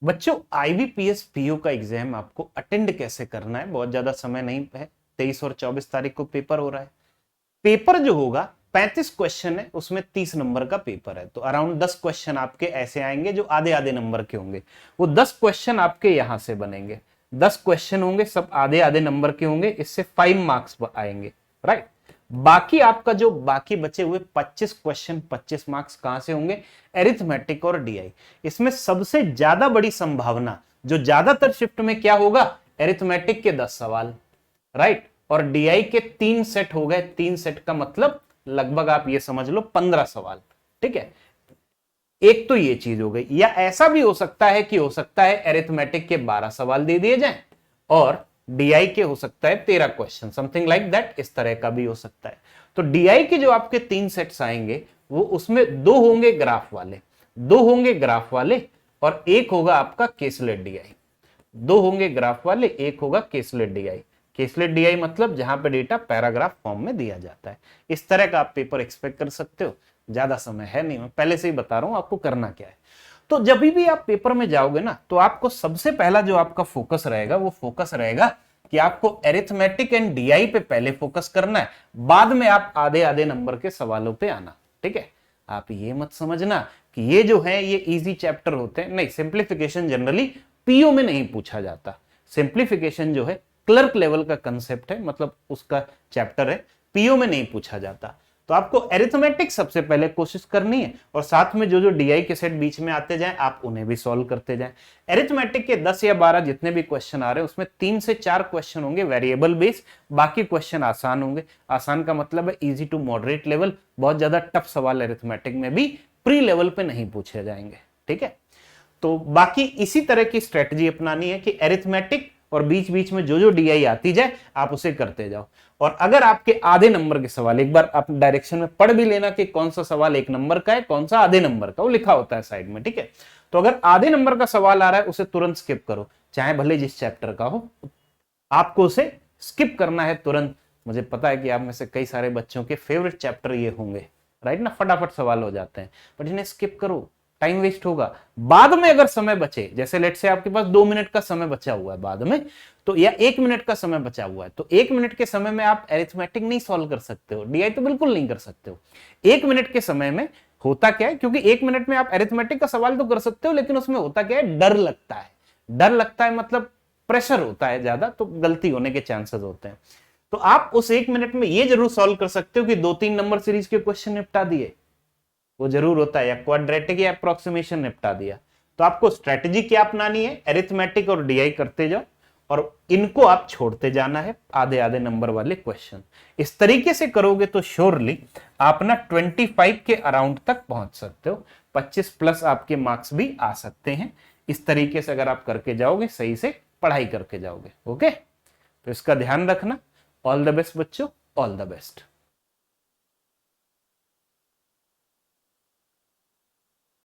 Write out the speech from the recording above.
बच्चों IBPS PO का exam आपको अटेंड कैसे करना है, बहुत ज्यादा समय नहीं है, 23 और 24 तारीख को पेपर हो रहा है। पेपर जो होगा 35 क्वेश्चन है, उसमें 30 नंबर का पेपर है, तो अराउंड 10 क्वेश्चन आपके ऐसे आएंगे जो आधे आधे नंबर के होंगे। वो 10 क्वेश्चन आपके यहां से बनेंगे, 10 क्वेश्चन होंगे, सब आधे आधे नंबर के होंगे, इससे 5 मार्क्स आएंगे, राइट। बाकी आपका जो बाकी बचे हुए 25 क्वेश्चन 25 मार्क्स कहां से होंगे, एरिथमेटिक और डीआई। इसमें सबसे ज्यादा बड़ी संभावना जो ज्यादातर शिफ्ट में क्या होगा, एरिथमेटिक के 10 सवाल, राइट, और डीआई के 3 सेट हो गए, 3 सेट का मतलब लगभग आप ये समझ लो 15 सवाल, ठीक है। एक तो ये चीज हो गई, या ऐसा भी हो सकता है कि हो सकता है एरिथमेटिक के 12 सवाल दे दिए जाएं और डीआई के हो सकता है 13 क्वेश्चन, समथिंग लाइक दैट, इस तरह का भी हो सकता है। तो डीआई के जो आपके 3 सेट्स आएंगे वो उसमें 2 होंगे ग्राफ वाले, 2 होंगे ग्राफ वाले और एक होगा आपका केसलेट डीआई। 2 होंगे ग्राफ वाले, एक होगा केसलेट डीआई। केसलेट डीआई मतलब जहां पे डेटा पैराग्राफ फॉर्म में दिया जाता है। इस तरह का आप पेपर एक्सपेक्ट कर सकते हो। ज्यादा समय है नहीं, मैं पहले से ही बता रहा हूं आपको करना क्या है। तो जब भी आप पेपर में जाओगे ना, तो आपको सबसे पहला जो आपका फोकस रहेगा वो फोकस रहेगा कि आपको एरिथमेटिक एंड डीआई पे पहले फोकस करना है, बाद में आप आधे आधे नंबर के सवालों पे आना, ठीक है। आप ये मत समझना कि ये जो है ये इजी चैप्टर होते हैं, नहीं, सिंप्लीफिकेशन जनरली पीओ में नहीं पूछा जाता। सिंप्लीफिकेशन जो है क्लर्क लेवल का कंसेप्ट है, मतलब उसका चैप्टर है, पीओ में नहीं पूछा जाता। तो आपको एरिथमेटिक सबसे पहले कोशिश करनी है और साथ में जो जो डीआई के सेट बीच में आते जाएं आप उन्हें भी सॉल्व करते जाएं। एरिथमेटिक के 10 या 12 जितने भी क्वेश्चन आ रहे हैं उसमें 3 से 4 क्वेश्चन होंगे वेरिएबल बेस, बाकी क्वेश्चन आसान होंगे। आसान का मतलब है इजी टू मॉडरेट लेवल, बहुत ज्यादा टफ सवाल एरिथमेटिक में भी प्री लेवल पे नहीं पूछे जाएंगे, ठीक है। तो बाकी इसी तरह की स्ट्रेटजी अपनानी है कि एरिथमेटिक और बीच बीच में जो जो डीआई आती जाए आप उसे करते जाओ। और अगर आपके आधे नंबर के सवाल, एक बार आप डायरेक्शन में पढ़ भी लेना कि कौन सा सवाल 1 नंबर का है, कौन सा आधे नंबर का, वो लिखा होता है साइड में, ठीक है। तो अगर आधे नंबर का सवाल आ रहा है उसे तुरंत स्किप करो, चाहे भले जिस चैप्टर का हो, आपको उसे स्किप करना है तुरंत। मुझे पता है कि आप में से कई सारे बच्चों के फेवरेट चैप्टर ये होंगे, राइट ना, फटाफट सवाल हो जाते हैं, बट इन्हें स्किप करो, टाइम वेस्ट होगा। बाद में अगर समय बचे, जैसे लेट से आपके पास 2 मिनट का समय बचा हुआ है बाद में, तो या 1 मिनट का समय बचा हुआ है, तो 1 मिनट के समय में आप एरिथमेटिक नहीं सॉल्व कर सकते हो, डीआई तो बिल्कुल नहीं कर सकते हो। 1 मिनट के समय में होता क्या है, क्योंकि 1 मिनट में आप एरिथमेटिक का सवाल तो कर सकते हो, लेकिन उसमें होता क्या है, डर लगता है। डर लगता है मतलब प्रेशर होता है ज्यादा, तो गलती होने के चांसेस होते हैं। तो आप उस 1 मिनट में ये जरूर सॉल्व कर सकते हो कि 2-3 नंबर सीरीज के क्वेश्चन निपटा दिए, वो जरूर होता है, या क्वाड्रेटिक या अप्रोक्सीमेशन निपटा दिया। तो आपको स्ट्रेटजी क्या अपनानी है, एरिथमेटिक और डीआई करते जाओ और इनको आप छोड़ते जाना है, आधे आधे नंबर वाले क्वेश्चन। इस तरीके से करोगे तो श्योरली आप ना 25 के अराउंड तक पहुंच सकते हो, 25 प्लस आपके मार्क्स भी आ सकते हैं। इस तरीके से अगर आप करके जाओगे, सही से पढ़ाई करके जाओगे, ओके। तो इसका ध्यान रखना। ऑल द बेस्ट बच्चों, ऑल द बेस्ट।